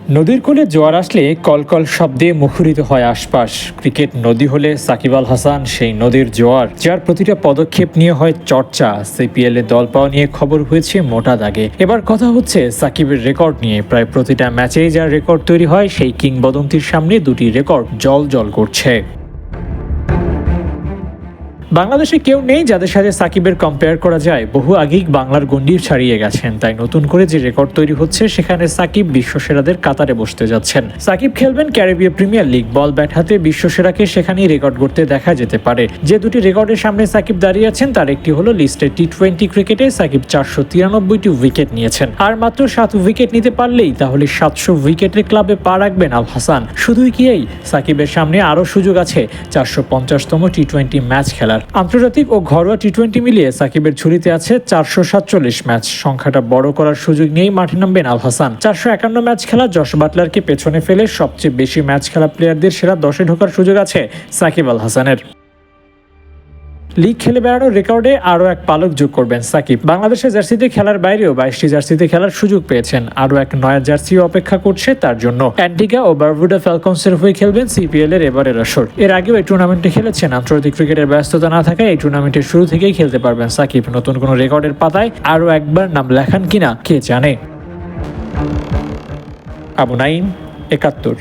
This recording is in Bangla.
নদীর কোলে জোয়ার আসলে কলকল শব্দে মুখরিত হয় আশপাশ। ক্রিকেট নদী হলে সাকিব আল হাসান সেই নদীর জোয়ার, যার প্রতিটা পদক্ষেপ নিয়ে হয় চর্চা। সিপিএল এ দল পাওয়া নিয়ে খবর হয়েছে মোটা দাগে। এবার কথা হচ্ছে সাকিবের রেকর্ড নিয়ে। প্রায় প্রতিটা ম্যাচেই যার রেকর্ড তৈরি হয়, সেই কিংবদন্তির সামনে দুটি রেকর্ড জল জল করছে। বাংলাদেশে কেউ নেই যাদের সাথে সাকিবের কম্পেয়ার করা যায়। বহু আগেই বাংলার গণ্ডি ছাড়িয়ে গেছেন, তাই নতুন করে যে রেকর্ড তৈরি হচ্ছে সেখানে সাকিব বিশ্বসেরাদের কাতারে বসতে যাচ্ছেন। সাকিব খেলবেন ক্যারিবীয় প্রিমিয়ার লিগ। বল ব্যাট হাতে বিশ্বসেরাকে সেখানেই রেকর্ড করতে দেখা যেতে পারে। যে দুটি রেকর্ডের সামনে সাকিব দাঁড়িয়ে আছেন তার একটি হলো লিস্টে টি-20 ক্রিকেটে সাকিব 493টি উইকেট নিয়েছেন। আর মাত্র 7 উইকেট নিতে পারলেই তাহলে 700 উইকেটের ক্লাবে পা রাখবেন আল হাসান। শুধুই কি এই, সাকিবের সামনে আরও সুযোগ আছে 450তম টি-20 ম্যাচ খেলার। আন্তর্জাতিক ও ঘরোয়া টি-20 মিলিয়ে সাকিবের ঝুলিতে আছে 447 ম্যাচ। সংখ্যাটা বড় করার সুযোগ নিয়েই মাঠে নামবেন আল হাসান। 451 ম্যাচ খেলা জশ বাটলারকে পেছনে ফেলে সবচেয়ে বেশি ম্যাচ খেলা প্লেয়ারদের সেরা 10-এ ঢোকার সুযোগ আছে সাকিব আল হাসানের। লিগ খেলে বেড়ানোর রেকর্ডে আরও এক পালক যোগ করবেন সাকিব। বাংলাদেশের জার্সিতে খেলার বাইরেও 22টি জার্সিতে খেলার সুযোগ পেয়েছেন। আরও এক নয়া জার্সিও অপেক্ষা করছে তার জন্য। অ্যান্টিগা ও বারবুডা ফ্যালকনসের হয়ে খেলবেন সিপিএল এর এবারের আসর। এর আগেও এই টুর্নামেন্টে খেলেছেন। আন্তর্জাতিক ক্রিকেটের ব্যস্ততা না থাকায় এই টুর্নামেন্টের শুরু থেকেই খেলতে পারবেন সাকিব। নতুন কোনো রেকর্ডের পাতায় আরও একবার নাম লেখান কিনা কে জানে। আবু নাইম, ৭১।